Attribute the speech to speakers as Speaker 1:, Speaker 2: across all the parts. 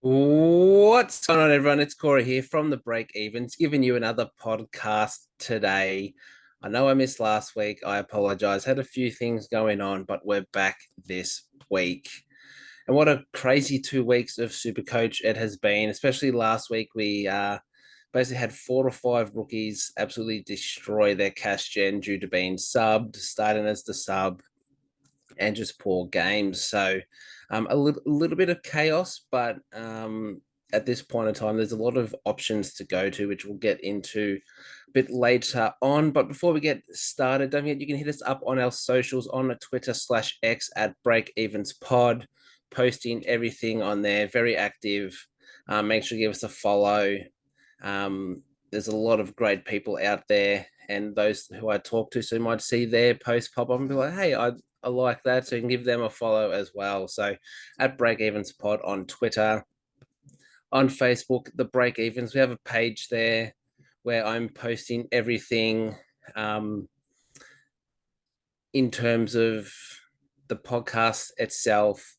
Speaker 1: What's going on, everyone? It's Corey here from the Breakevens, giving you another podcast today. I know I missed last week. I apologize. Had a few things going on, but we're back this week. And what a crazy 2 weeks of Supercoach it has been, especially last week. We basically had 4 or 5 rookies absolutely destroy their cash gen due to being subbed, starting as the sub, and just poor games. So a little bit of chaos, but at this point in time, there's a lot of options to go to, which we'll get into a bit later on. But before we get started, don't forget you can hit us up on our socials on Twitter/X at BreakEvensPod, posting everything on there. Very active. Make sure you give us a follow. There's a lot of great people out there, and those who I talk to, so you might see their post pop up and be like, "Hey, I like that," so you can give them a follow as well. So at Breakevens Pod on Twitter, on Facebook, the Breakevens, we have a page there where I'm posting everything um, in terms of the podcast itself,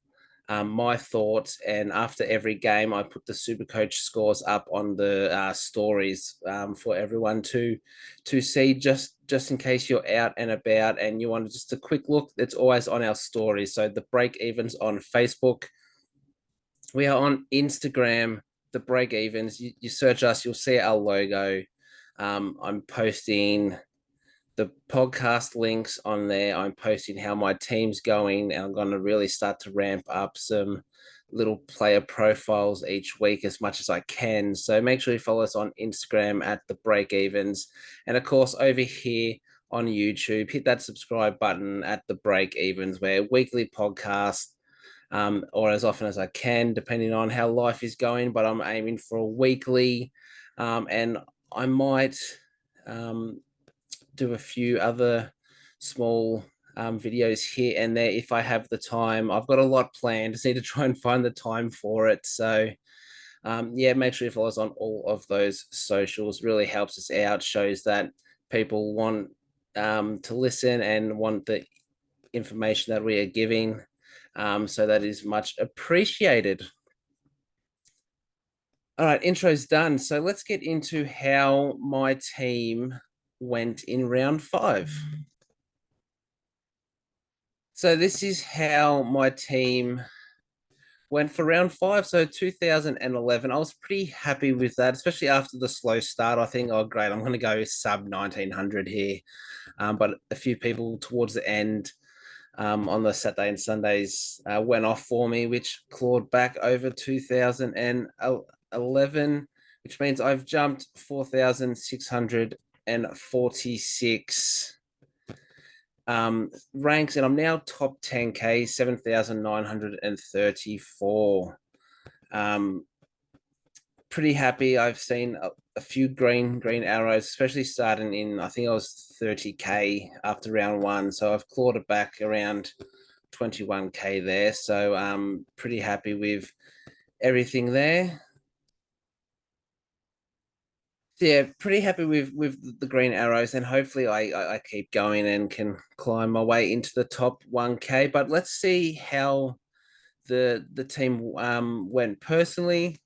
Speaker 1: my thoughts, and after every game, I put the Super Coach scores up on the stories for everyone to see. Just in case you're out and about and you want just a quick look, it's always on our stories. So the Break Evens on Facebook, we are on Instagram. The Break Evens, you search us, you'll see our logo. I'm posting the podcast links on there. I'm posting how my team's going, and I'm going to really start to ramp up some little player profiles each week as much as I can. So make sure you follow us on Instagram at the Break Evens. And of course, over here on YouTube, hit that subscribe button at the Break Evens, where weekly podcast, or as often as I can, depending on how life is going. But I'm aiming for a weekly, and I might do a few other small videos here and there if I have the time. I've got a lot planned. Just need to try and find the time for it. So yeah, make sure you follow us on all of those socials. Really helps us out. Shows that people want to listen and want the information that we are giving. So that is much appreciated. All right, intro's done. So let's get into how my team went in round 5. So this is how my team went for round 5. So 2011, I was pretty happy with that, especially after the slow start. I think, oh, great, I'm going to go sub 1900 here. But a few people towards the end on the Saturday and Sundays went off for me, which clawed back over 2011, which means I've jumped 4,646 ranks, and I'm now top 10k, 7,934. Pretty happy. I've seen a few green arrows, especially starting in, I think I was 30k after round 1, so I've clawed it back around 21k there. So pretty happy with everything there. Yeah, pretty happy with the green arrows, and hopefully I keep going and can climb my way into the top 1k. But let's see how the team went personally,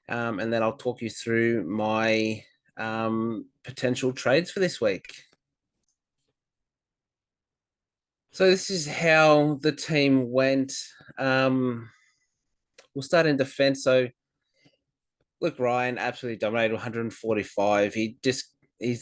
Speaker 1: and then I'll talk you through my potential trades for this week. So this is how the team went. We'll start in defense. So look, Ryan absolutely dominated, 145. He's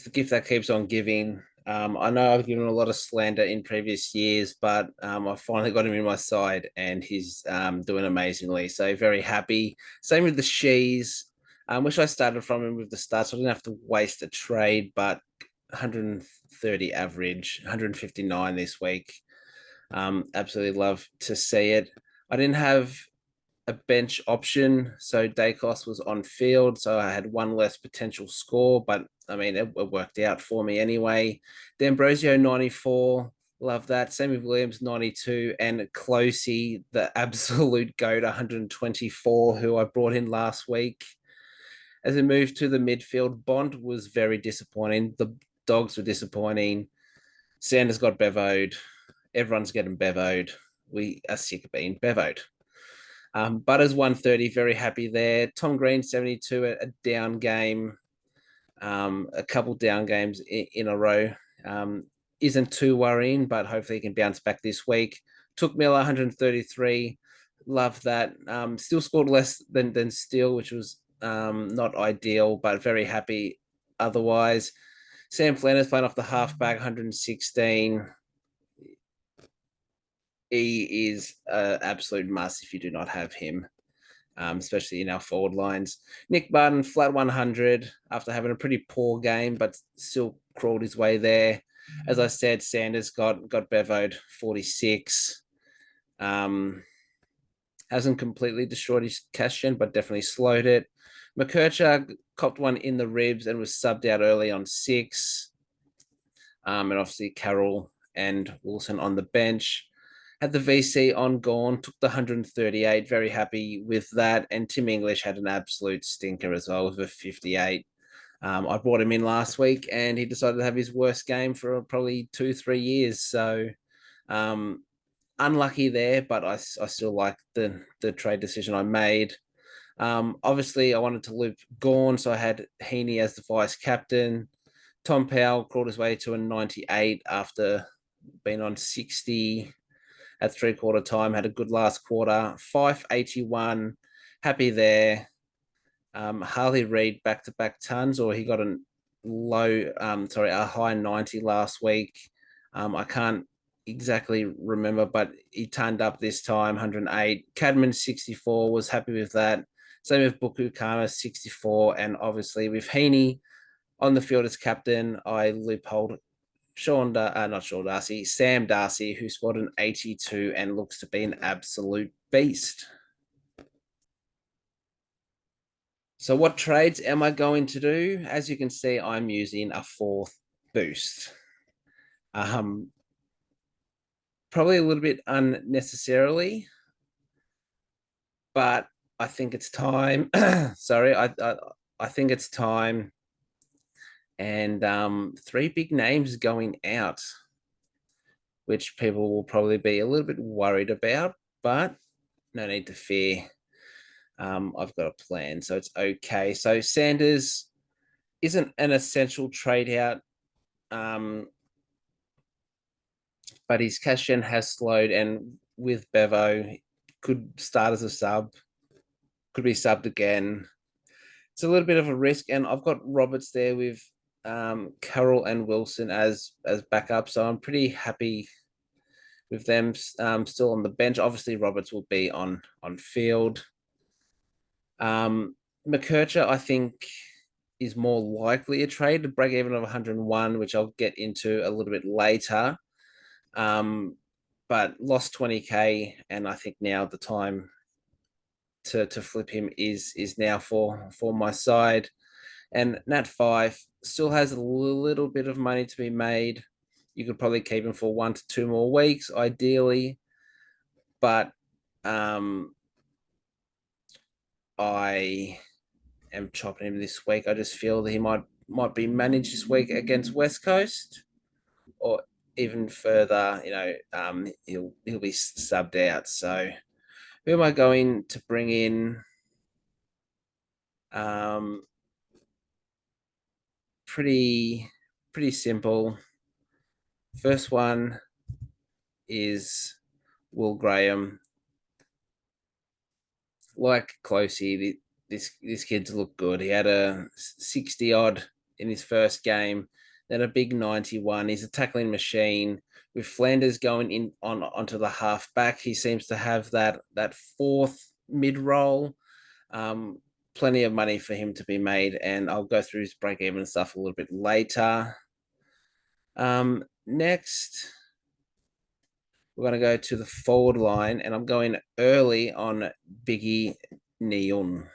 Speaker 1: the gift that keeps on giving. I know I've given a lot of slander in previous years, but I finally got him in my side, and he's doing amazingly. So very happy. Same with the Shees. Wish I started from him with the start, so I didn't have to waste a trade. But 130 average, 159 this week. Absolutely love to see it. I didn't have a bench option, so Dacos was on field, so I had one less potential score, but I mean it worked out for me anyway. D'Ambrosio 94, love that. Sammy Williams 92, and Closey, the absolute goat, 124, who I brought in last week. As we moved to the midfield, Bond was very disappointing. The dogs were disappointing. Sanders got bevoed. Everyone's getting bevoed. We are sick of being bevoed. Butters 130, very happy there. Tom Green 72, a down game, a couple down games in a row. Um, isn't too worrying, but hopefully he can bounce back this week. Took Miller 133. Love that. Still scored less than Steele, which was not ideal, but very happy otherwise. Sam Flanders playing off the halfback, 116. He is an absolute must if you do not have him, especially in our forward lines. Nick Barton, flat 100 after having a pretty poor game, but still crawled his way there. As I said, Sanders got bevoed 46. Hasn't completely destroyed his cash gen, but definitely slowed it. McKercher copped one in the ribs and was subbed out early on 6. And obviously Carroll and Wilson on the bench. Had the VC on gone, took the 138, very happy with that. And Tim English had an absolute stinker as well with a 58. I brought him in last week and he decided to have his worst game for probably 2-3 years. So unlucky there, but I still like the trade decision I made. Obviously, I wanted to loop Gorn, so I had Heaney as the vice captain. Tom Powell crawled his way to a 98 after being on 60 at 3/4 time. Had a good last quarter. 581, happy there. Harley Reid back-to-back tons, or he got a high 90 last week. I can't exactly remember, but he turned up this time, 108. Cadman 64, was happy with that. Same with Buku Kama 64, and obviously with Heaney on the field as captain, I loopholed Sam Darcy, who scored an 82 and looks to be an absolute beast. So what trades am I going to do? As you can see, I'm using a 4th boost. Probably a little bit unnecessarily, but I think it's time. Sorry, I think it's time. And 3 big names going out, which people will probably be a little bit worried about, but no need to fear. I've got a plan, so it's okay. So Sanders isn't an essential trade out, but his cash gen has slowed, and with Bevo, could start as a sub, could be subbed again. It's a little bit of a risk, and I've got Roberts there with Carroll and Wilson as backup, so I'm pretty happy with them still on the bench. Obviously, Roberts will be on field. McKercher, I think, is more likely a trade. To break even of 101, which I'll get into a little bit later. But lost 20k, and I think now the time to flip him is now for my side. And Nat 5 still has a little bit of money to be made. You could probably keep him for 1 to 2 more weeks, ideally. But I am chopping him this week. I just feel that he might be managed this week against West Coast, or even further. He'll be subbed out. So who am I going to bring in? Pretty simple. First one is Will Graham. Like Closey, this kid's looked good. He had a 60 odd in his first game, then a big 91. He's a tackling machine. With Flanders going in onto the half back, he seems to have that 4th mid role. Plenty of money for him to be made, and I'll go through his break even stuff a little bit later. Next, we're going to go to the forward line, and I'm going early on Biggie Neon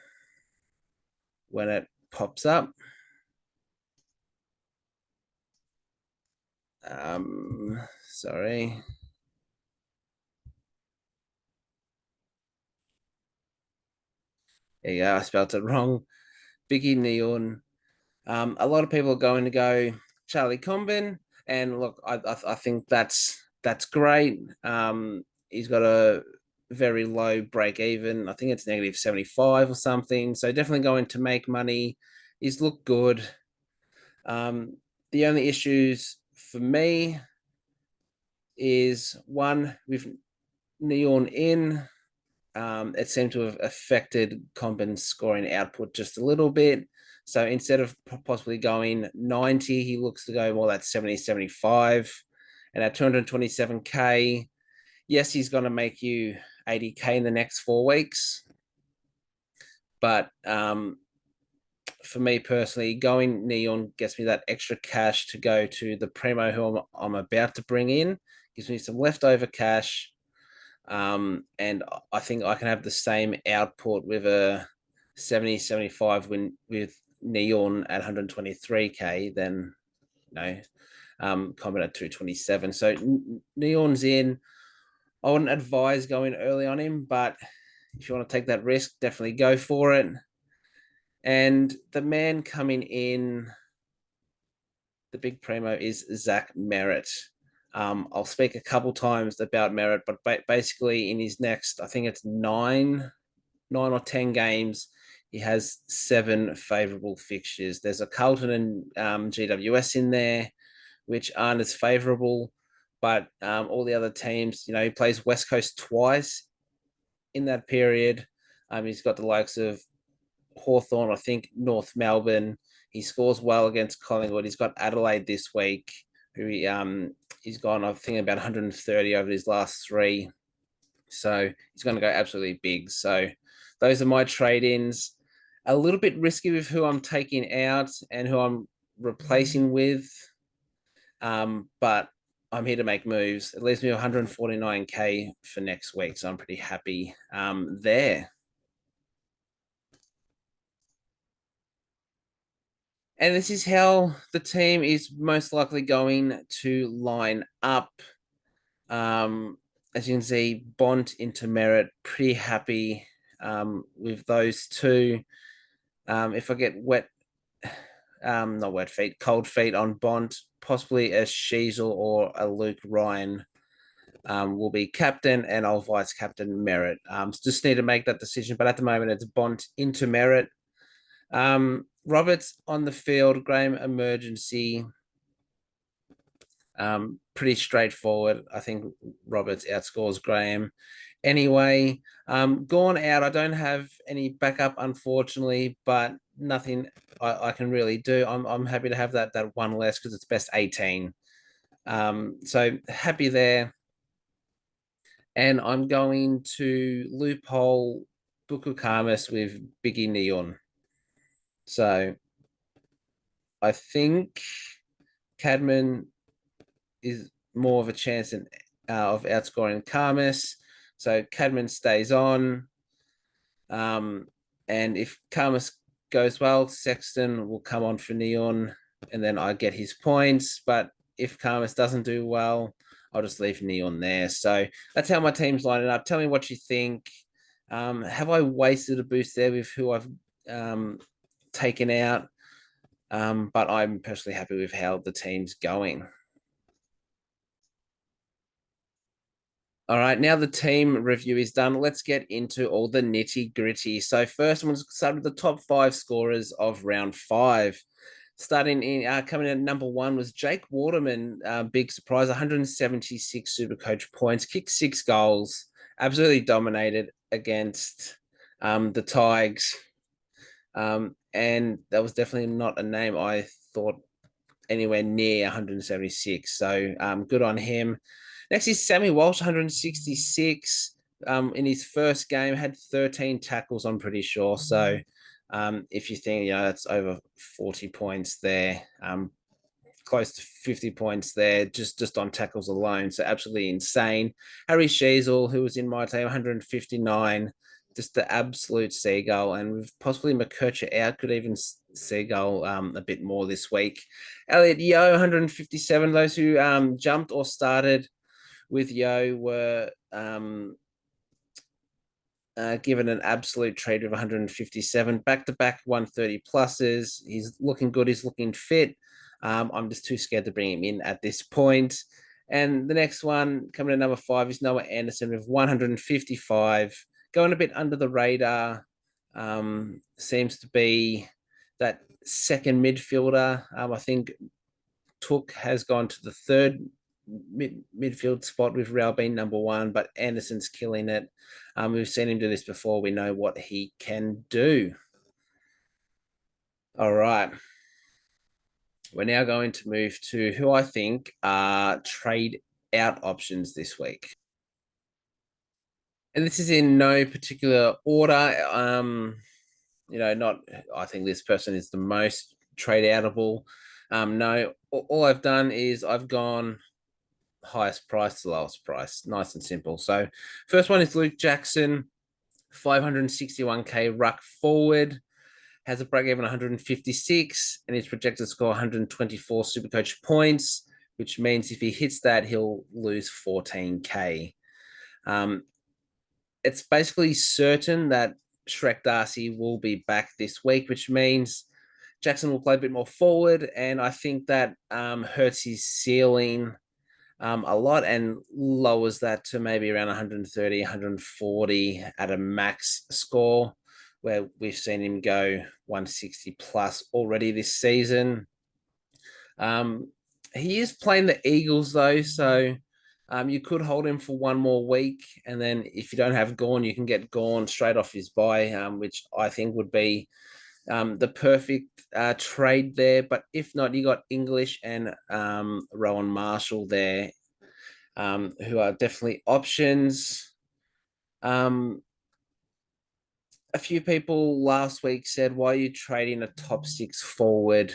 Speaker 1: when it pops up. Sorry. There you go. I spelled it wrong. Biggie Neon. A lot of people are going to go Charlie Combin, and look, I think that's great. He's got a very low break even. I think it's negative 75 or something. So definitely going to make money. He's looked good. The only issues for me is one with Neon in. It seemed to have affected Comben's scoring output just a little bit. So instead of possibly going 90, he looks to go more like 70, 75. And at 227K, yes, he's going to make you 80K in the next 4 weeks. But for me personally, going Neon gets me that extra cash to go to the Primo who I'm about to bring in, gives me some leftover cash. And I think I can have the same output with a 70, 75 with Neon at 123K than, Combat at 227. So Neon's in. I wouldn't advise going early on him, but if you want to take that risk, definitely go for it. And the man coming in, the big primo, is Zach Merritt. I'll speak a couple times about Merritt, but basically in his next, I think it's nine or 10 games, he has 7 favorable fixtures. There's a Carlton and GWS in there, which aren't as favorable, but all the other teams, he plays West Coast twice in that period. He's got the likes of Hawthorn, I think North Melbourne. He scores well against Collingwood. He's got Adelaide this week, who he's gone, I think, about 130 over his last 3. So he's going to go absolutely big. So those are my trade-ins. A little bit risky with who I'm taking out and who I'm replacing with. But I'm here to make moves. It leaves me 149K for next week. So I'm pretty happy there. And this is how the team is most likely going to line up. As you can see, Bont into Merritt, pretty happy with those two. If I get not wet feet, cold feet on Bont, possibly a Sheasel or a Luke Ryan will be captain, and I'll vice captain Merritt. Just need to make that decision, but at the moment it's Bont into Merritt. Roberts on the field, Graham emergency. Pretty straightforward. I think Roberts outscores Graham. Anyway, gone out. I don't have any backup, unfortunately, but nothing I can really do. I'm happy to have that one less because it's best 18. So happy there. And I'm going to loophole Buku Karmas with Biggie Neon. So I think Cadman is more of a chance of outscoring Karmas. So Cadman stays on. And if Karmas goes well, Sexton will come on for Neon, and then I get his points. But if Karmas doesn't do well, I'll just leave Neon there. So that's how my team's lining up. Tell me what you think. Have I wasted a boost there with who I've taken out? But I'm personally happy with how the team's going. All right, now the team review is done. Let's get into all the nitty gritty. So first, I'm going to start with the top 5 scorers of round 5. Starting in coming in at number 1 was Jake Waterman. Big surprise, 176 Supercoach points, kicked 6 goals, absolutely dominated against the Tigers. And that was definitely not a name I thought anywhere near 176. So good on him. Next is Sammy Walsh, 166 in his first game, had 13 tackles, I'm pretty sure. So if you think, that's over 40 points there, close to 50 points there, just on tackles alone. So absolutely insane. Harry Sheasel, who was in my team, 159, just the absolute seagull. And with possibly McKercher out, could even seagull a bit more this week. Elliot Yeo, 157. Those who jumped or started with Yo were given an absolute trade of 157, back-to-back 130 pluses. He's looking good. He's looking fit. I'm just too scared to bring him in at this point. And the next one coming in number 5 is Noah Anderson with 155, going a bit under the radar. Seems to be that second midfielder. I think Took has gone to the third midfield spot with Real being number 1, but Anderson's killing it. We've seen him do this before. We know what he can do. All right. We're now going to move to who I think are trade out options this week. And this is in no particular order. Not I think this person is the most trade outable. No, all I've done is I've gone highest price to lowest price, nice and simple. So, first one is Luke Jackson, 561k ruck forward, has a break even 156, and he's projected to score 124 Supercoach points, which means if he hits that, he'll lose 14k. It's basically certain that Shrek Darcy will be back this week, which means Jackson will play a bit more forward, and I think that hurts his ceiling a lot and lowers that to maybe around 130, 140 at a max score, where we've seen him go 160 plus already this season. He is playing the Eagles though, so you could hold him for one more week, and then if you don't have Gorn, you can get Gorn straight off his bye, which I think would be the perfect trade there. But if not, you got English and Rowan Marshall there, who are definitely options. A few people last week said, why are you trading a top 6 forward?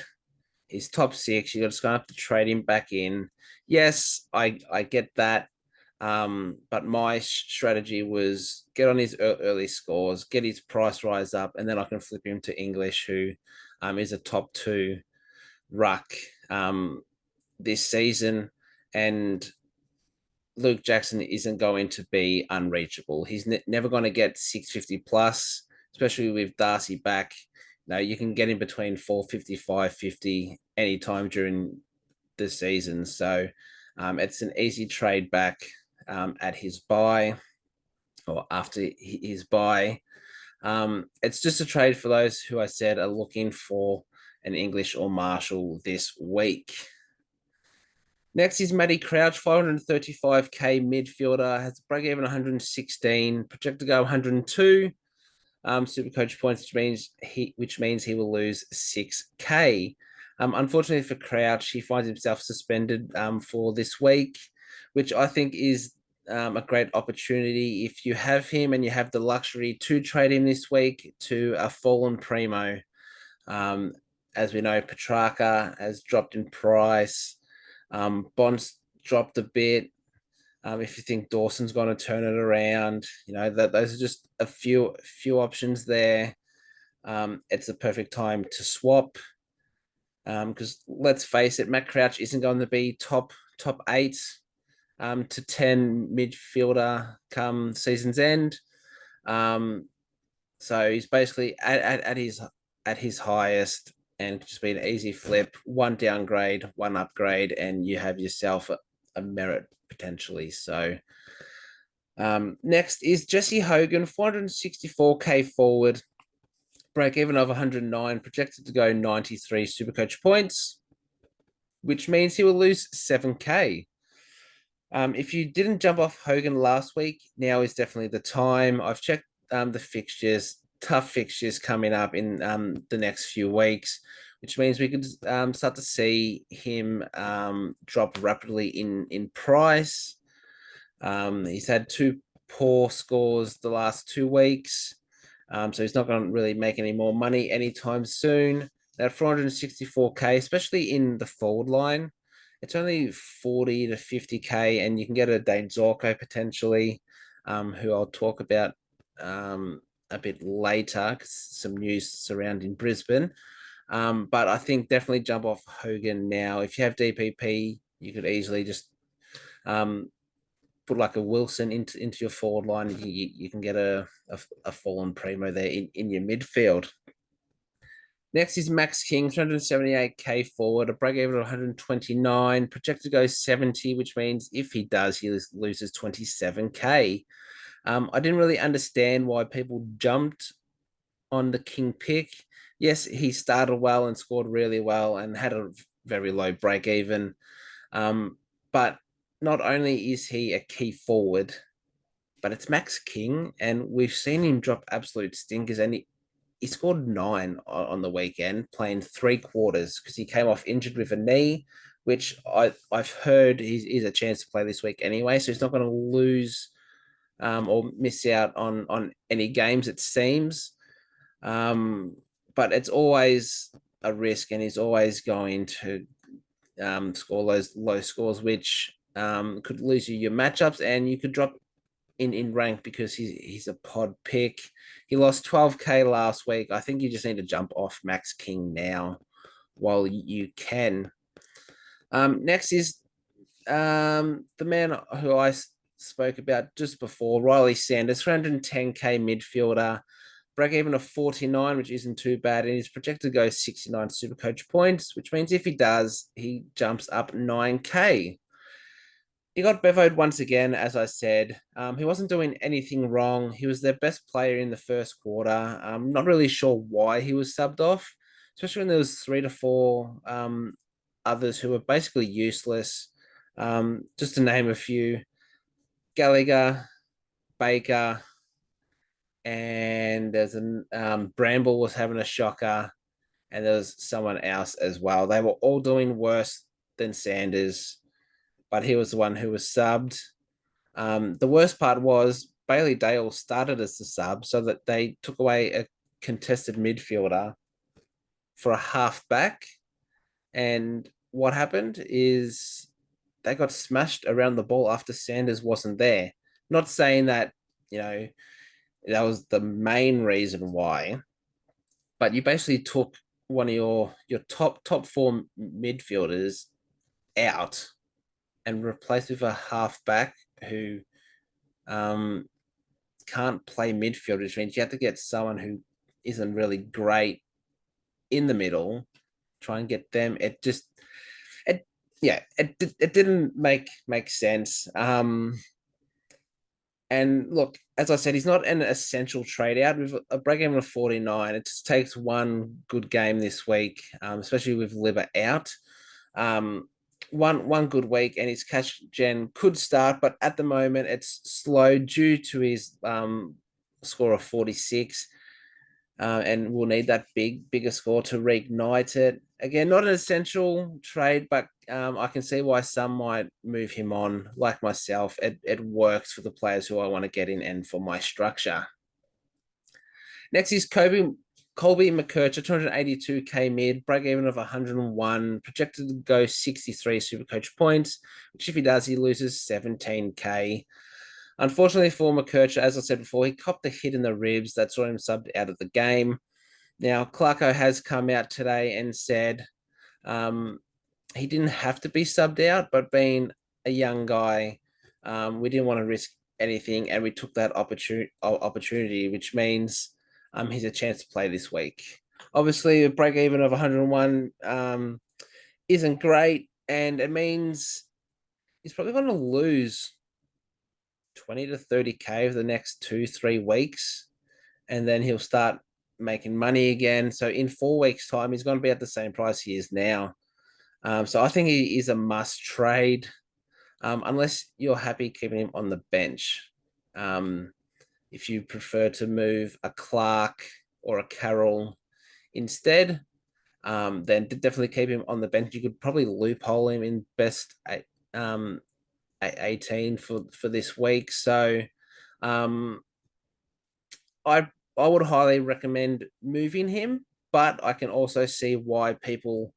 Speaker 1: He's top 6. You're just going to have to trade him back in. Yes, I get that. But my strategy was get on his early scores, get his price rise up, and then I can flip him to English, who is a top 2 ruck this season. And Luke Jackson isn't going to be unreachable. He's never going to get 650 plus, especially with Darcy back. You can get in between 450, 550 anytime during the season. So it's an easy trade back at his bye or after his bye. It's just a trade for those who I said are looking for an English or Marshall this week. Next is Matty Crouch, 535k midfielder, has a break even 116, projected to go 102 Supercoach points, which means he will lose 6k. Unfortunately for Crouch, he finds himself suspended for this week, which I think is a great opportunity if you have him and you have the luxury to trade him this week to a fallen primo. As we know, Petrarca has dropped in price. Bond's dropped a bit. If you think Dawson's going to turn it around, those are just a few options there. It's a perfect time to swap, because let's face it, Matt Crouch isn't going to be top 8 to 10 midfielder come season's end. So he's basically at his highest, and just be an easy flip, one downgrade, one upgrade, and you have yourself a merit potentially. So next is Jesse Hogan, 464k forward, break even of 109, projected to go 93 Supercoach points, which means he will lose 7k. If you didn't jump off Hogan last week, now is definitely the time. I've checked the fixtures, tough fixtures coming up in the next few weeks, which means we could start to see him drop rapidly in price. He's had 2 poor scores the last 2 weeks, so he's not going to really make any more money anytime soon. At 464k, especially in the forward line, it's only 40 to 50k, and you can get a Dane Zorko potentially, who I'll talk about a bit later, because some news surrounding Brisbane. But I think definitely jump off Hogan now. If you have DPP, you could easily just put like a Wilson into your forward line. You can get a fallen primo there in your midfield. Next is Max King, 378k forward, a break even of 129, projected to go 70, which means if he does, he loses 27k. I didn't really understand why people jumped on the King pick. Yes, he started well and scored really well and had a very low break even. But not only is he a key forward, but it's Max King, and we've seen him drop absolute stinkers. And he scored 9 on the weekend, playing 3 quarters because he came off injured with a knee, which I've heard he's a chance to play this week anyway. So he's not going to lose or miss out on any games, it seems. But it's always a risk, and he's always going to score those low scores, which could lose you your matchups, and you could drop in rank because he's a pod pick. He lost 12k last week. I think you just need to jump off Max King now while you can. Next is the man who I spoke about just before, Riley Sanders, 310k midfielder, break even of 49, which isn't too bad, and he's projected to go 69 Supercoach points, which means if he does, he jumps up 9k. He got bevoed once again, as I said. He wasn't doing anything wrong. He was their best player in the first quarter. I'm not really sure why he was subbed off, especially when there was 3 to 4 others who were basically useless. Just to name a few: Gallagher, Baker, and there's an Bramble was having a shocker, and there was someone else as well. They were all doing worse than Sanders, but he was the one who was subbed. The worst part was Bailey Dale started as the sub, so that they took away a contested midfielder for a half back. And what happened is they got smashed around the ball after Sanders wasn't there. Not saying that, that was the main reason why, but you basically took one of your top 4 midfielders out and replaced with a halfback who um, can't play midfield, which means you have to get someone who isn't really great in the middle, try and get them. It yeah, it didn't make sense. And look, as I said, he's not an essential trade out. With a break even of 49, it just takes one good game this week, especially with Liver out. Um, one good week, and his cash gen could start, but at the moment it's slow due to his score of 46. And we'll need that bigger score to reignite it. Again, not an essential trade, but I can see why some might move him on. Like myself, it works for the players who I want to get in and for my structure. Next is Colby McKercher, 282k mid, break even of 101, projected to go 63 Supercoach points, which if he does, he loses 17k. Unfortunately for McKercher, as I said before, he copped a hit in the ribs that saw him subbed out of the game. Now, Clarko has come out today and said he didn't have to be subbed out, but being a young guy, we didn't want to risk anything, and we took that opportunity, which means he's a chance to play this week. Obviously, a break even of 101 isn't great, and it means he's probably going to lose 20 to 30k over the next 2-3 weeks, and then he'll start making money again. So in 4 weeks' time, he's going to be at the same price he is now. So I think he is a must trade, unless you're happy keeping him on the bench. If you prefer to move a Clark or a Carroll instead, then definitely keep him on the bench. You could probably loophole him in best 18 for this week. So I would highly recommend moving him, but I can also see why people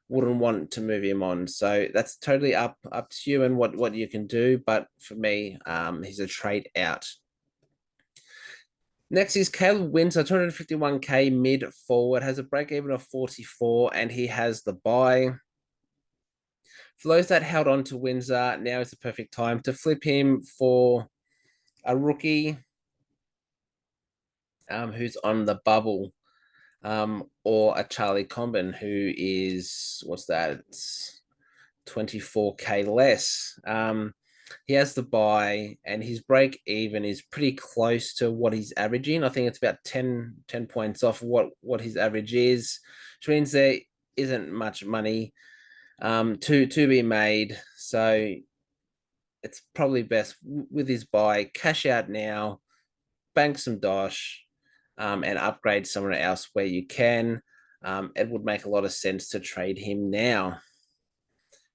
Speaker 1: wouldn't want to move him on. So that's totally up to you and what you can do. But for me, he's a trade out. Next is Caleb Windsor, 251k mid forward, has a break even of 44, and he has the buy. For those that held on to Windsor, now is the perfect time to flip him for a rookie who's on the bubble. or a Charlie Comben, who is, what's that? It's 24K less. He has the buy, and his break even is pretty close to what he's averaging. I think it's about 10 points off what his average is, which means there isn't much money to be made. So it's probably best with his buy, cash out now, bank some dosh, and upgrade someone else where you can. It would make a lot of sense to trade him now.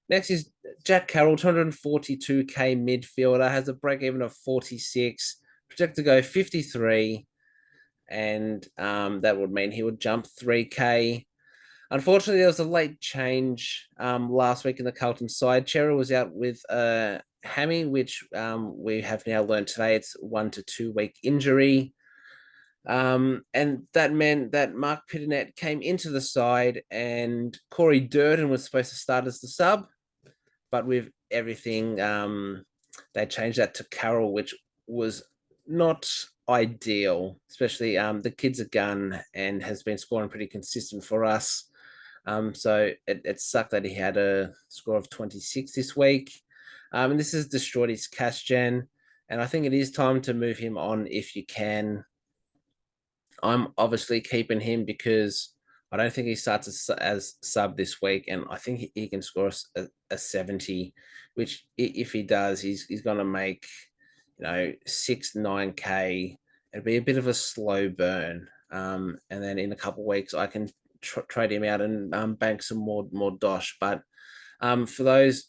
Speaker 1: Next is Jack Carroll, 242K midfielder, has a break even of 46, projected to go 53, and that would mean he would jump 3K. Unfortunately, there was a late change last week in the Carlton side. Cherry was out with a hammy, which we have now learned today it's 1 to 2 week injury. And that meant that Mark Pitternet came into the side, and Corey Durden was supposed to start as the sub, but with everything, they changed that to Carroll, which was not ideal, especially the kid's a gun and has been scoring pretty consistent for us. So it sucked that he had a score of 26 this week. And this has destroyed his cash gen. And I think it is time to move him on if you can. I'm obviously keeping him because I don't think he starts as sub this week, and I think he can score a 70, which if he does, he's going to make 6-9K. It'll be a bit of a slow burn, and then in a couple of weeks I can trade him out and bank some more dosh. But for those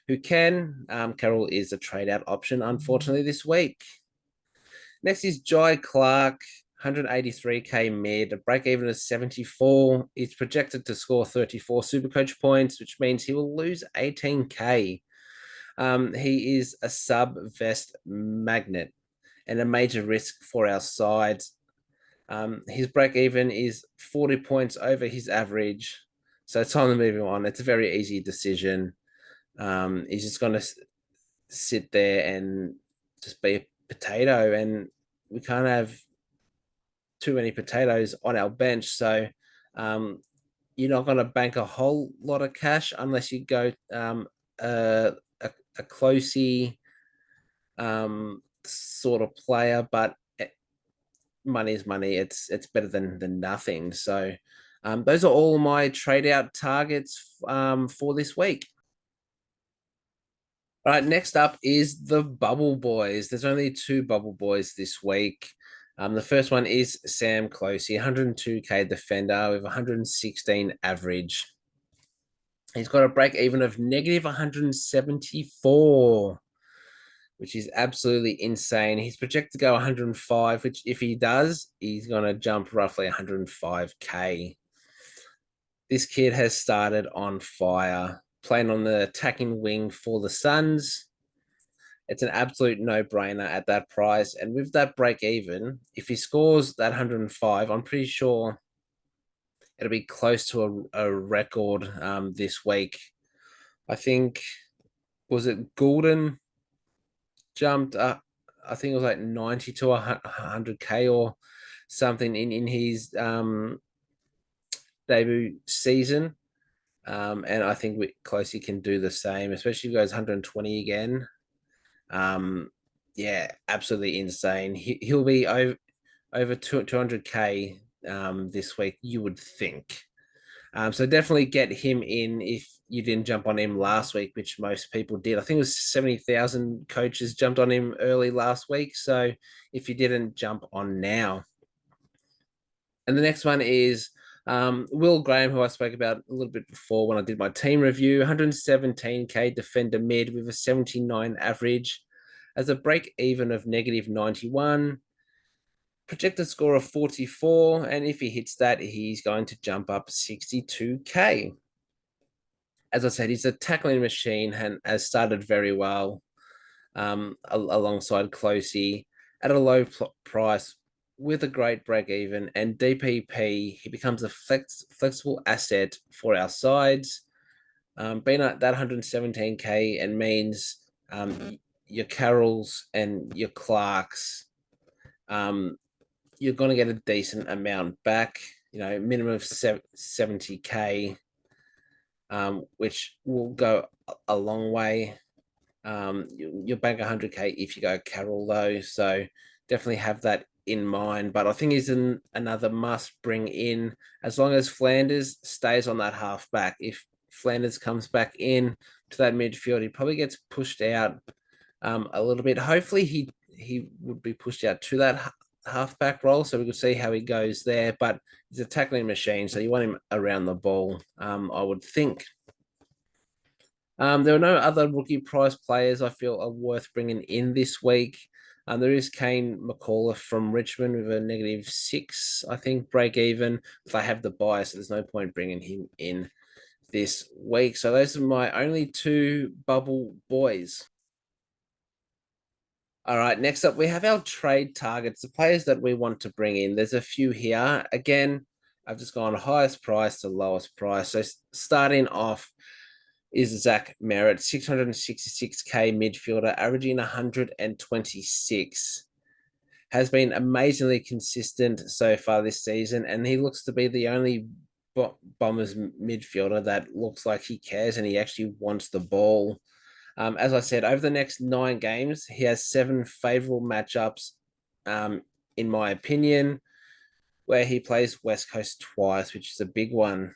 Speaker 1: who can, Carroll is a trade out option. Unfortunately, this week. Next is Jai Clark, 183K mid, a break even of 74. He's projected to score 34 Supercoach points, which means he will lose 18K. He is a sub vest magnet and a major risk for our side. His break even is 40 points over his average. So it's time to move him on. It's a very easy decision. He's just going to sit there and just be a potato, and we can't have too many potatoes on our bench. So you're not going to bank a whole lot of cash unless you go a closey sort of player, but money is money. It's better than nothing. So those are all my trade out targets for this week. All right, next up is the Bubble Boys. There's only 2 Bubble Boys this week. The first one is Sam Closey, 102K defender with 116 average. He's got a break even of negative 174, which is absolutely insane. He's projected to go 105, which if he does, he's going to jump roughly 105K. This kid has started on fire, playing on the attacking wing for the Suns. It's an absolute no-brainer at that price. And with that break even, if he scores that 105, I'm pretty sure it'll be close to a record this week. I think, was it Goulden jumped up? I think it was like 90 to 100K or something in his debut season. And I think Closey can do the same, especially if he goes 120 again. Yeah, absolutely insane. He'll be over 200K this week, you would think. So definitely get him in if you didn't jump on him last week, which most people did. I think it was 70,000 coaches jumped on him early last week. So if you didn't, jump on now. And the next one is Will Graham, who I spoke about a little bit before when I did my team review, 117K defender mid with a 79 average, as a break even of negative 91, projected score of 44. And if he hits that, he's going to jump up 62K. As I said, he's a tackling machine and has started very well alongside Closey at a low price with a great break even and DPP. He becomes a flexible asset for our sides. Being at that 117K and means your Carrolls and your Clarks, you're going to get a decent amount back. minimum of 70K, which will go a long way. You'll bank 100K if you go Carroll though, so definitely have that in mind. But I think he's another must bring in as long as Flanders stays on that half back. If Flanders comes back in to that midfield, he probably gets pushed out a little bit. Hopefully he would be pushed out to that halfback role, so we could see how he goes there. But he's a tackling machine, so you want him around the ball, I would think. There are no other rookie price players I feel are worth bringing in this week. There is Kane McAuliffe from Richmond with a -6, I think, break even. If they have the buy, so there's no point bringing him in this week. So those are my only two bubble boys. All right, next up, we have our trade targets, the players that we want to bring in. There's a few here. Again, I've just gone highest price to lowest price. So starting off is Zach Merritt, 666K midfielder, averaging 126. Has been amazingly consistent so far this season, and he looks to be the only Bombers midfielder that looks like he cares and he actually wants the ball. As I said, over the next 9 games, he has 7 favorable matchups, in my opinion, where he plays West Coast twice, which is a big one.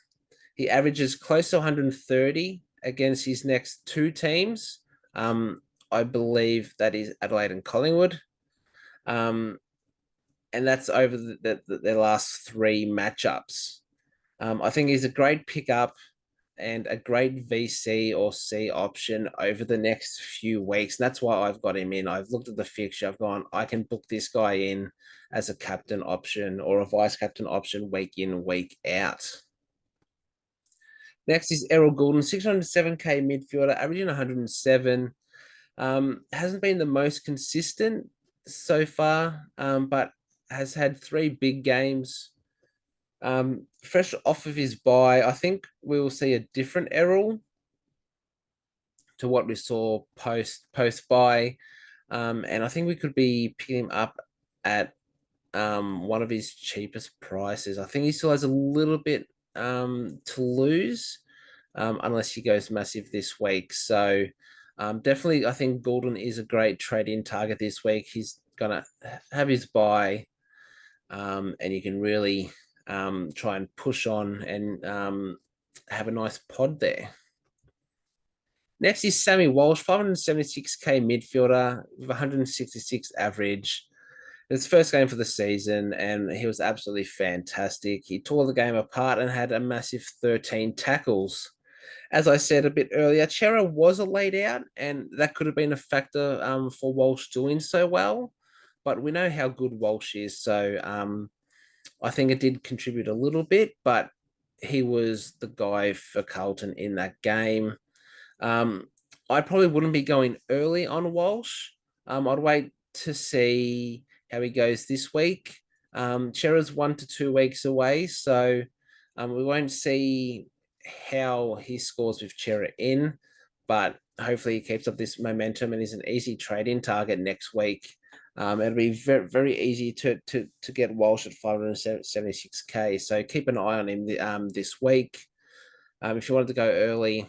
Speaker 1: He averages close to 130 against his next 2 teams. I believe that is Adelaide and Collingwood. And that's over their last 3 matchups. I think he's a great pickup and a great VC or C option over the next few weeks. And that's why I've got him in. I've looked at the fixture. I've gone, I can book this guy in as a captain option or a vice captain option week in, week out. Next is Errol Goulden, 607K midfielder, averaging 107. Hasn't been the most consistent so far, but has had 3 big games. Fresh off of his bye, I think we will see a different Errol to what we saw post bye, and I think we could be picking him up at one of his cheapest prices. I think he still has a little bit to lose, unless he goes massive this week. So definitely, I think Goulden is a great trade-in target this week. He's gonna have his bye, and you can really try and push on and have a nice pod there. Next is Sammy Walsh, 576K midfielder with 166 average. It's first game for the season, and he was absolutely fantastic. He tore the game apart and had a massive 13 tackles. As I said a bit earlier, Chera was a laid out, and that could have been a factor for Walsh doing so well. But we know how good Walsh is, so I think it did contribute a little bit, but he was the guy for Carlton in that game. I probably wouldn't be going early on Walsh. I'd wait to see how he goes this week. Chera's 1 to 2 weeks away, so we won't see how he scores with Chera in, but hopefully he keeps up this momentum and is an easy trade-in target next week. It'll be very, very easy to get Walsh at 576K, so keep an eye on him this week. If you wanted to go early,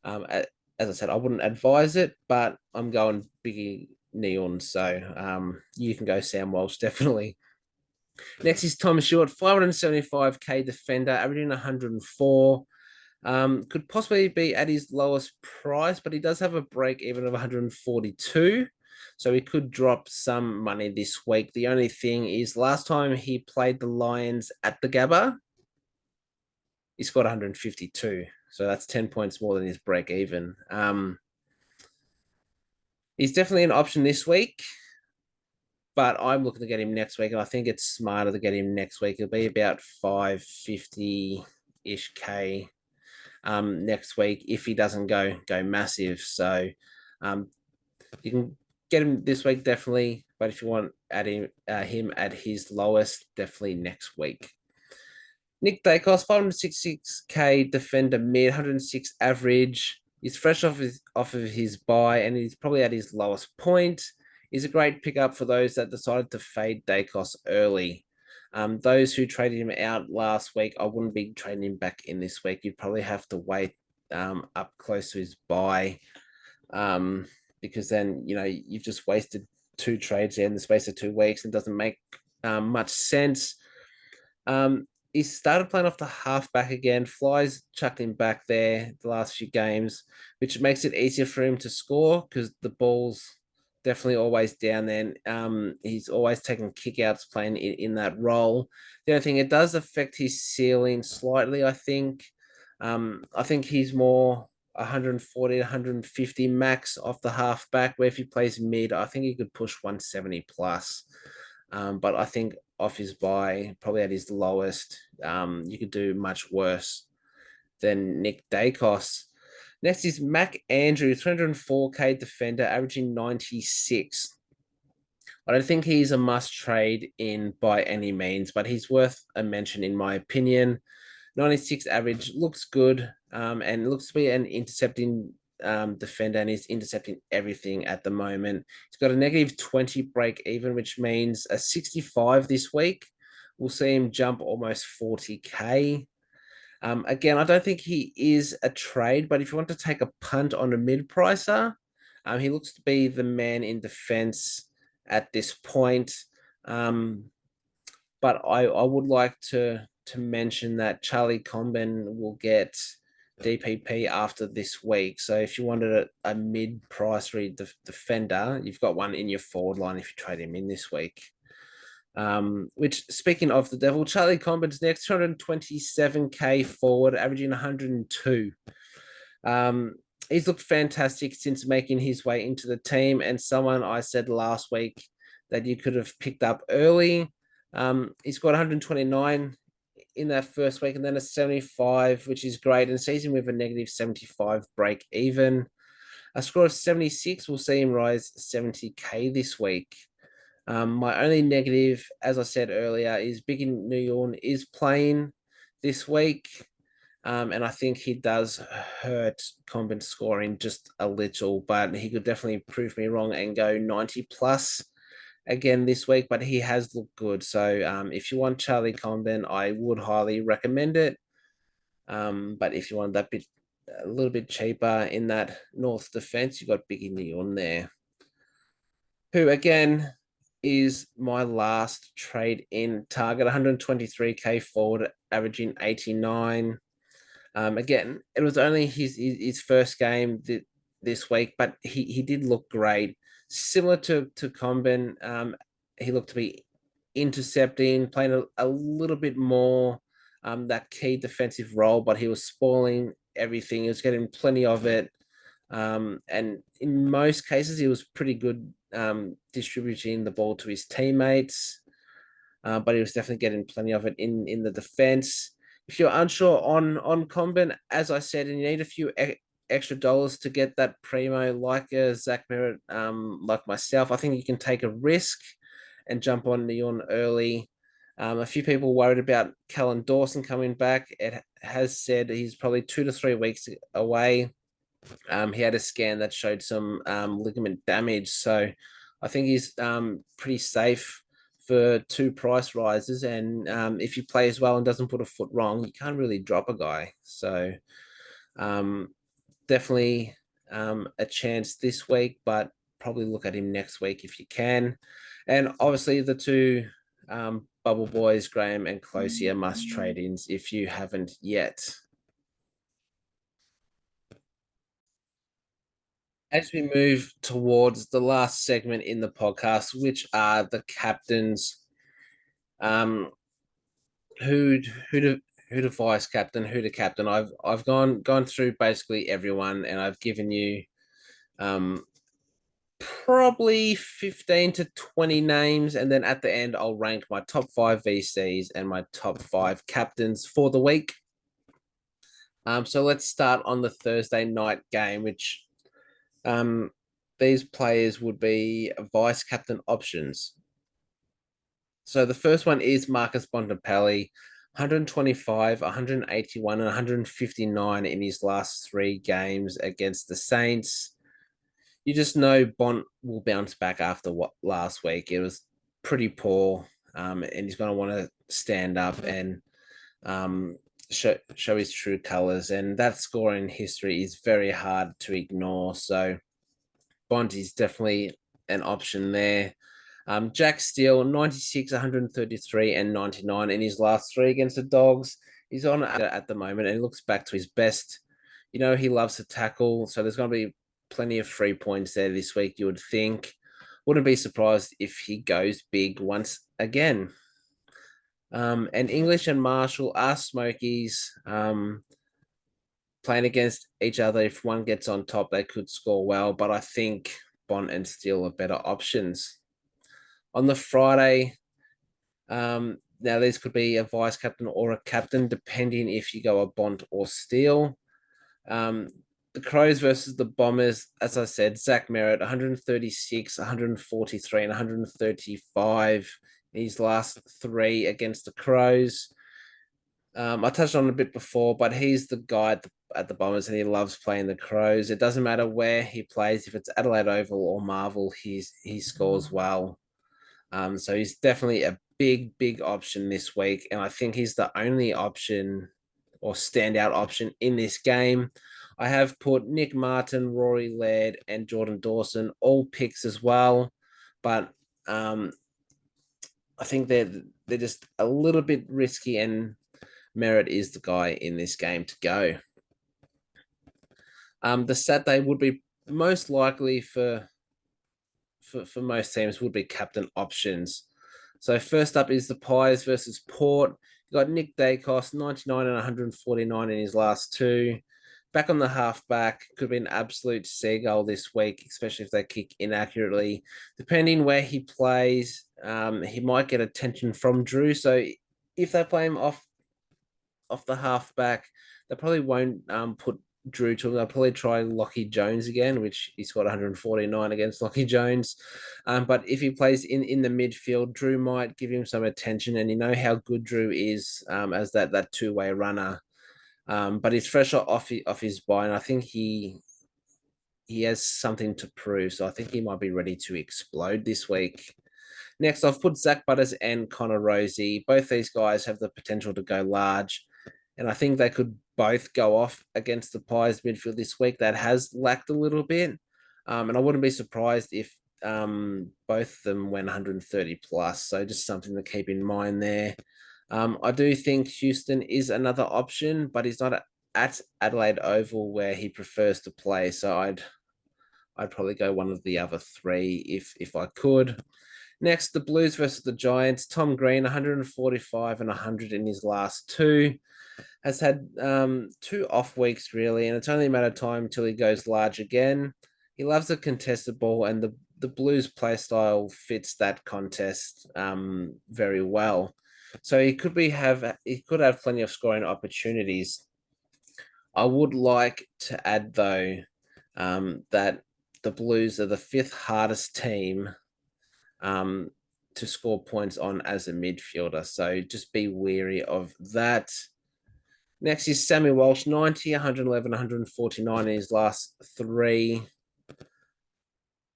Speaker 1: as I said, I wouldn't advise it, but I'm going Biggie Neon, so you can go Sam Walsh, definitely. Next is Tom Stewart, 575K defender, averaging 104. Could possibly be at his lowest price, but he does have a break even of 142. So he could drop some money this week. The only thing is last time he played the Lions at the Gabba, he scored 152. So that's 10 points more than his break even. He's definitely an option this week, but I'm looking to get him next week. And I think it's smarter to get him next week. It'll be about 550-ish K next week if he doesn't go massive. So you can get him this week, definitely. But if you want him at his lowest, definitely next week. Nick Dacos, 566K defender mid, 106 average. He's fresh off of his bye, and he's probably at his lowest point. He's a great pickup for those that decided to fade Dacos early. Those who traded him out last week, I wouldn't be trading him back in this week. You'd probably have to wait up close to his buy, because then you've just wasted two trades in the space of 2 weeks and doesn't make much sense. He started playing off the halfback again. Fly's chucked him back there the last few games, which makes it easier for him to score because the ball's definitely always down there. He's always taking kickouts playing in that role. The only thing, it does affect his ceiling slightly, I think. I think he's more 140, 150 max off the halfback, where if he plays mid, I think he could push 170 plus. But I think off his buy, probably at his lowest, you could do much worse than Nick Dacos. Next is Mac Andrew, 304k defender, averaging 96. I don't think he's a must trade in by any means, but he's worth a mention in my opinion. 96 average looks good, and looks to be an intercepting defender, and he's intercepting everything at the moment. He's got a -20 break even, which means a 65 this week. We'll see him jump almost 40k. Again, I don't think he is a trade, but if you want to take a punt on a mid-pricer, he looks to be the man in defense at this point. But I would like to mention that Charlie Comben will get DPP after this week. So if you wanted a mid-price defender, you've got one in your forward line if you trade him in this week. Which, speaking of the devil, Charlie Comben's next, 227k forward, averaging 102. He's looked fantastic since making his way into the team, and someone I said last week that you could have picked up early. He's got 129 in that first week, and then a 75, which is great, and sees him with a -75 break even. A score of 76 will see him rise 70k this week. My only negative, as I said earlier, is Big in New York is playing this week. And I think he does hurt Comben scoring just a little, but he could definitely prove me wrong and go 90 plus again this week, but he has looked good. So if you want Charlie Comben, I would highly recommend it. But if you want that bit a little bit cheaper in that North defense, you've got Biggie Neon there, who again is my last trade in target, 123k forward, averaging 89. Again, it was only his first game this week, but he did look great. Similar to Comben, he looked to be intercepting, playing a little bit more that key defensive role, but he was spoiling everything. He was getting plenty of it. And in most cases, he was pretty good distributing the ball to his teammates, but he was definitely getting plenty of it in the defense. If you're unsure on Comben, as I said, and you need a few extra dollars to get that primo like Zach Merritt, like myself, I think you can take a risk and jump on Neon early. A few people worried about Callan Dawson coming back. It has said he's probably 2 to 3 weeks away. He had a scan that showed some ligament damage, so I think he's pretty safe for 2 price rises. And if he plays well and doesn't put a foot wrong, you can't really drop a guy. So definitely a chance this week, but probably look at him next week if you can. And obviously the two bubble boys, Graham and Closie, are must trade-ins if you haven't yet. As we move towards the last segment in the podcast, which are the captains, who to vice captain, who to captain. I've gone through basically everyone, and I've given you probably 15 to 20 names, and then at the end I'll rank my top 5 VCs and my top 5 captains for the week. So let's start on the Thursday night game, which these players would be vice captain options. So the first one is Marcus Bontempelli, 125, 181, and 159 in his last 3 games against the Saints. You just know Bont will bounce back after what last week. It was pretty poor, and he's going to want to stand up and show his true colors. And that scoring history is very hard to ignore. So Bond is definitely an option there. Jack Steele, 96, 133, and 99 in his last three against the Dogs. He's on at the moment and he looks back to his best. You know, he loves to tackle, so there's going to be plenty of free points there this week, you would think. Wouldn't be surprised if he goes big once again. And English and Marshall are smokies. Playing against each other, if one gets on top, they could score well, but I think Bond and Steele are better options. On the Friday, now this could be a vice captain or a captain, depending if you go a Bond or Steele. The Crows versus the Bombers, as I said, Zach Merritt, 136, 143, and 135 in his last three against the Crows. I touched on it a bit before, but he's the guy at the Bombers and he loves playing the Crows. It doesn't matter where he plays, if it's Adelaide Oval or Marvel, he scores well. So he's definitely a big option this week. And I think he's the only option or standout option in this game. I have put Nick Martin, Rory Laird, and Jordan Dawson, all picks as well. But I think they're just a little bit risky, and Merritt is the guy in this game to go. The Saturday would be most likely for most teams would be captain options. So first up is the Pies versus Port. You got Nick Dacos, 99 and 149 in his last two. Back on the halfback, could be an absolute seagull this week, especially if they kick inaccurately. Depending where he plays, he might get attention from Drew. So if they play him off the halfback, they probably won't put Drew to him. They'll probably try Lockie Jones again, which he scored 149 against Lockie Jones. But if he plays in the midfield, Drew might give him some attention, and you know how good Drew is as that two-way runner. But he's fresh off his bye, and I think he has something to prove. So I think he might be ready to explode this week. Next, I've put Zach Butters and Connor Rosie. Both these guys have the potential to go large, and I think they could both go off against the Pies midfield this week. That has lacked a little bit, and I wouldn't be surprised if both of them went 130 plus. So just something to keep in mind there. I do think Houston is another option, but he's not at Adelaide Oval where he prefers to play. So I'd probably go one of the other three if I could. Next, the Blues versus the Giants. Tom Green, 145 and 100 in his last two. Has had two off weeks, really, and it's only a matter of time until he goes large again. He loves the contested ball, and the Blues play style fits that contest very well. So he could have plenty of scoring opportunities. I would like to add, though, that the Blues are the fifth hardest team to score points on as a midfielder. So just be wary of that. Next is Sammy Walsh, 90, 111, 149 in his last three.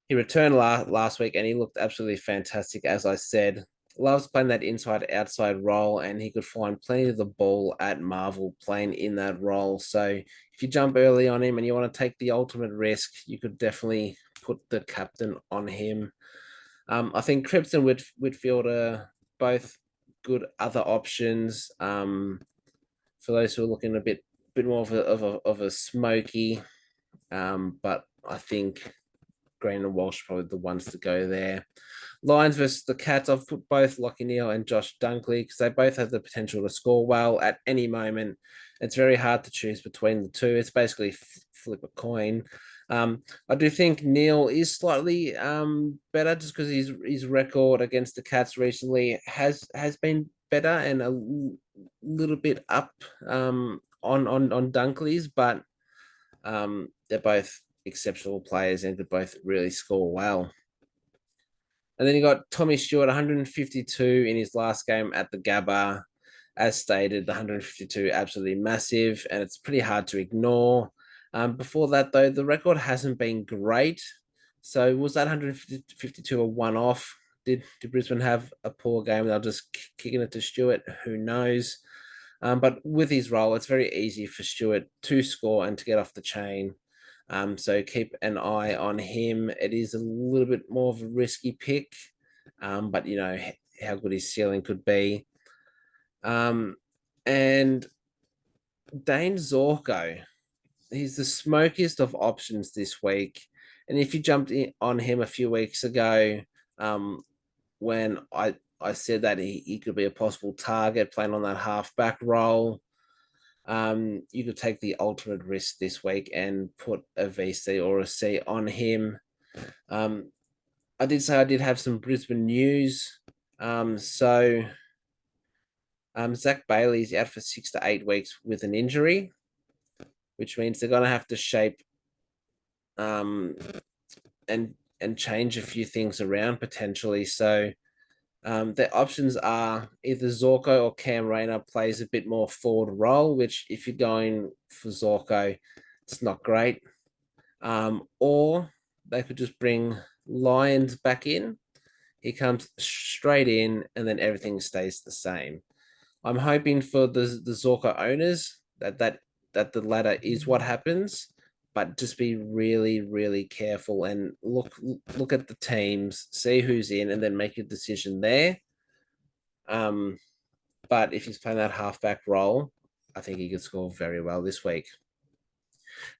Speaker 1: He returned last week and he looked absolutely fantastic, as I said. Loves playing that inside-outside role, and he could find plenty of the ball at Marvel playing in that role. So if you jump early on him and you want to take the ultimate risk, you could definitely put the captain on him. I think Cripps and Whitfield are both good other options for those who are looking a bit more of a smoky. But I think Green and Walsh are probably the ones to go there. Lions versus the Cats. I've put both Lockie Neal and Josh Dunkley because they both have the potential to score well at any moment. It's very hard to choose between the two. It's basically flip a coin. I do think Neal is slightly better just because his record against the Cats recently has been better and a little bit up on Dunkley's, but they're both exceptional players and could both really score well. And then you got Tommy Stewart, 152 in his last game at the Gabba. As stated, the 152 absolutely massive, and it's pretty hard to ignore. Before that, though, the record hasn't been great. So was that 152 a one-off? did Brisbane have a poor game? They'll just kicking it to Stewart. Who knows? But with his role, it's very easy for Stewart to score and to get off the chain. So keep an eye on him. It is a little bit more of a risky pick, but you know how good his ceiling could be. And Dane Zorko, he's the smokiest of options this week. And if you jumped on him a few weeks ago, when I said that he could be a possible target playing on that halfback role, you could take the ultimate risk this week and put a VC or a C on him. I did say I did have some Brisbane news. So Zach Bailey's out for 6 to 8 weeks with an injury, which means they're going to have to shape and change a few things around potentially. So their options are either Zorko or Cam Rayner plays a bit more forward role, which if you're going for Zorko, it's not great. Or they could just bring Lyons back in. He comes straight in, and then everything stays the same. I'm hoping for the Zorko owners that the latter is what happens, but just be really, really careful and look at the teams, see who's in, and then make a decision there. But if he's playing that halfback role, I think he could score very well this week.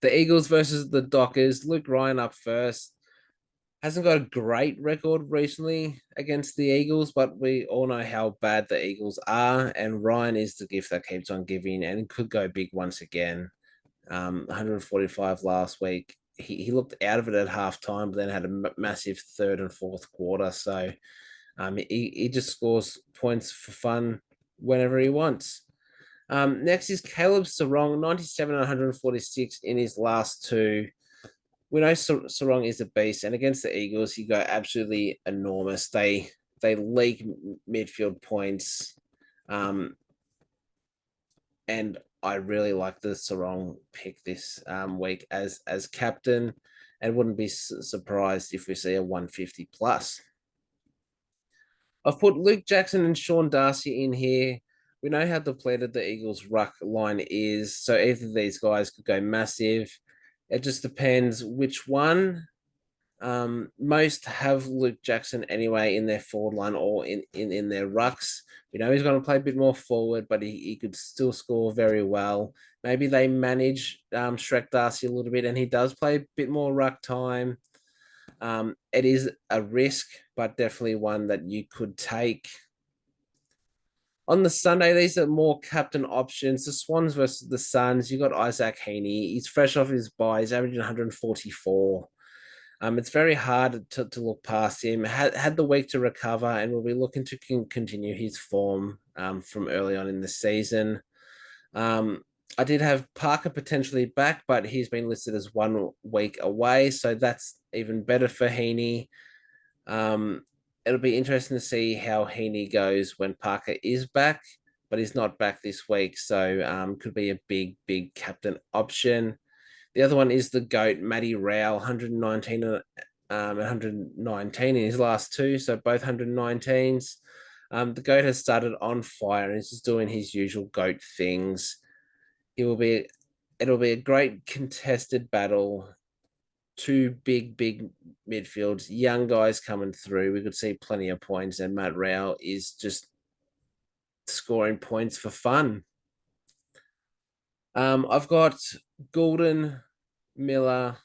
Speaker 1: The Eagles versus the Dockers. Luke Ryan up first. Hasn't got a great record recently against the Eagles, but we all know how bad the Eagles are, and Ryan is the gift that keeps on giving and could go big once again. 145 last week. He looked out of it at halftime, but then had a massive third and fourth quarter. So he just scores points for fun whenever he wants. Next is Caleb Sarong, 97 and 146 in his last two. We know Sarong is a beast, and against the Eagles, he got absolutely enormous. They leak midfield points, and I really like the Sarong pick this week as captain, and wouldn't be surprised if we see a 150 plus. I've put Luke Jackson and Sean Darcy in here. We know how depleted the Eagles' ruck line is, so either of these guys could go massive. It just depends which one. Most have Luke Jackson anyway in their forward line or in their rucks. We know he's going to play a bit more forward, but he could still score very well. Maybe they manage Shrek Darcy a little bit, and he does play a bit more ruck time. It is a risk, but definitely one that you could take. On the Sunday, these are more captain options. The Swans versus the Suns. You got Isaac Heaney. He's fresh off his bye. He's averaging 144. It's very hard to look past him. Had the week to recover, and will be looking to continue his form from early on in the season. I did have Parker potentially back, but he's been listed as 1 week away, so that's even better for Heaney. It'll be interesting to see how Heaney goes when Parker is back, but he's not back this week, so could be a big captain option. The other one is the GOAT, Matty Rowell, 119 and 119 in his last two, so both 119s. The GOAT has started on fire and is just doing his usual GOAT things. It'll be a great contested battle. 2 big midfields, young guys coming through. We could see plenty of points, and Matt Rowell is just scoring points for fun. I've got Goulden, Miller,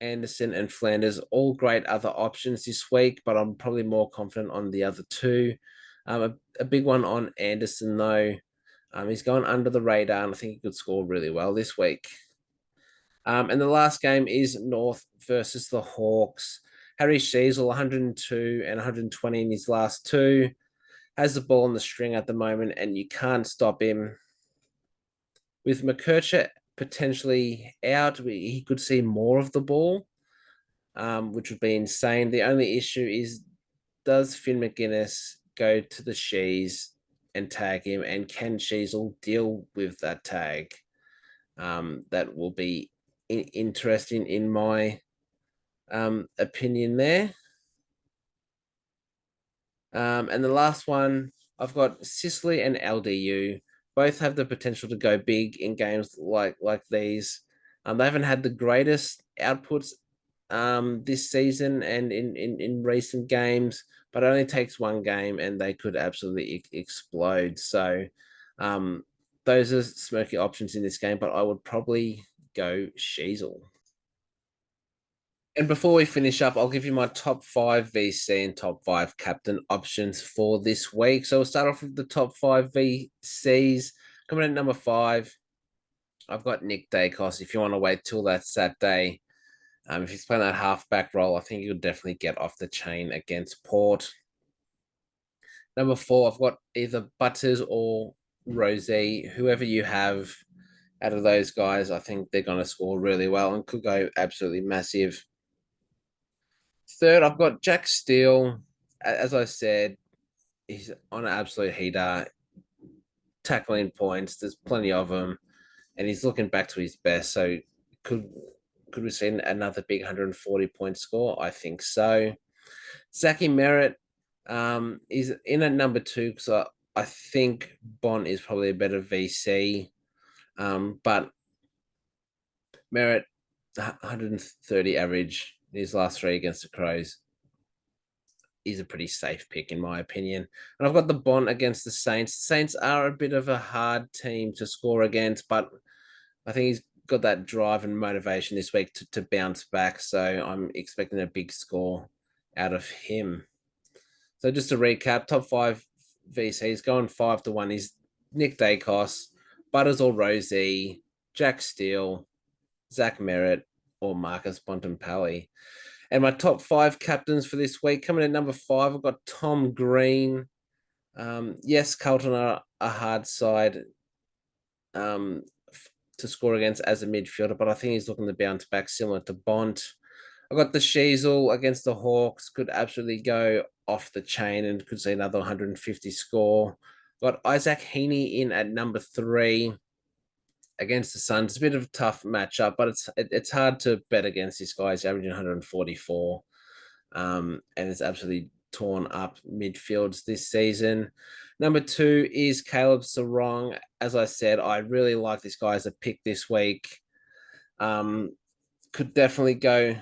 Speaker 1: Anderson, and Flanders, all great other options this week, but I'm probably more confident on the other two. A big one on Anderson, though. He's going under the radar, and I think he could score really well this week. And the last game is North versus the Hawks. Harry Sheasel, 102 and 120 in his last two. Has the ball on the string at the moment, and you can't stop him. With McKercher potentially out, he could see more of the ball, which would be insane. The only issue is, does Finn McGuinness go to the Shees and tag him, and can Sheasel deal with that tag? That will be interesting in my opinion there. And the last one, I've got Sicily and LDU. Both have the potential to go big in games like these. They haven't had the greatest outputs this season and in recent games, but it only takes one game and they could absolutely explode. So um, those are smoky options in this game, but I would probably go Sheasel. And before we finish up, I'll give you my top five VC and top five captain options for this week. So we'll start off with the top five VCs. Coming in at number five, I've got Nick Dacos. If you want to wait till that Saturday, if he's playing that halfback role, I think he'll definitely get off the chain against Port. Number four, I've got either Butters or Rosie. Whoever you have out of those guys, I think they're going to score really well and could go absolutely massive. Third, I've got Jack Steele. As I said, he's on an absolute heater, tackling points. There's plenty of them, and he's looking back to his best. So could could we see another big 140-point score? I think so. Zachy Merritt is in at number two because I think Bond is probably a better VC. But Merritt, 130 average in his last three against the Crows, is a pretty safe pick in my opinion. And I've got the Bond against the Saints. Saints are a bit of a hard team to score against, but I think he's got that drive and motivation this week to bounce back. So I'm expecting a big score out of him. So just to recap, top five VCs going 5-1 is Nick Dacos, Butters or Rosie, Jack Steele, Zach Merritt, or Marcus Bontempelli. And my top five captains for this week, coming in at number five, I've got Tom Green. Yes, Carlton are a hard side to score against as a midfielder, but I think he's looking to bounce back similar to Bont. I've got the Sheasel against the Hawks, could absolutely go off the chain and could see another 150 score. Got Isaac Heaney in at number three against the Suns. It's a bit of a tough matchup, but it's hard to bet against this guy. He's averaging 144, and it's absolutely torn up midfields this season. Number two is Caleb Sarong. As I said, I really like this guy as a pick this week. Could definitely go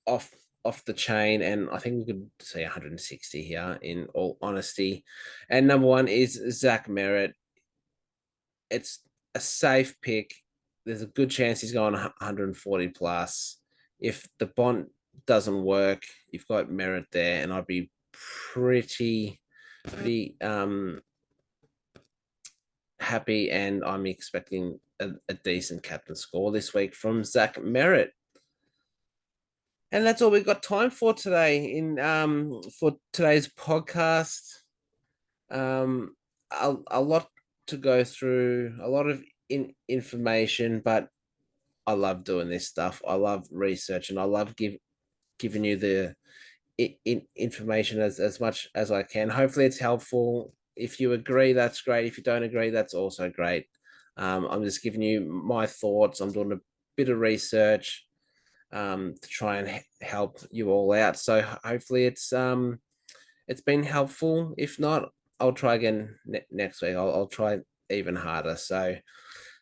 Speaker 1: off off the chain, and I think we could say 160 here in all honesty. And number one is Zach Merritt. It's a safe pick. There's a good chance he's going 140 plus. If the Bond doesn't work, you've got Merritt there, and I'd be pretty happy, and I'm expecting a decent captain score this week from Zach Merritt. And that's all we've got time for today in for today's podcast. A lot to go through, a lot of information, but I love doing this stuff. I love research, and I love giving you the information as much as I can. Hopefully it's helpful. If you agree, that's great. If you don't agree, that's also great. I'm just giving you my thoughts. I'm doing a bit of research to try and help you all out. So hopefully it's been helpful. If not, I'll try again next week. I'll try even harder. So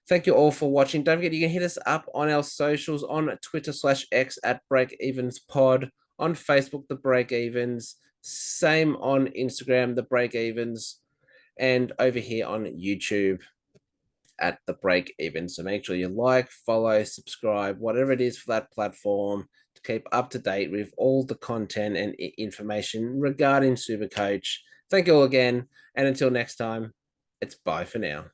Speaker 1: thank you all for watching. Don't forget, you can hit us up on our socials on Twitter/X at Breakevens Pod, on Facebook, The Breakevens, same on Instagram, The Breakevens, and over here on YouTube at The Breakevens. So make sure you like, follow, subscribe, whatever it is for that platform, to keep up to date with all the content and information regarding Supercoach. Thank you all again. And until next time, it's bye for now.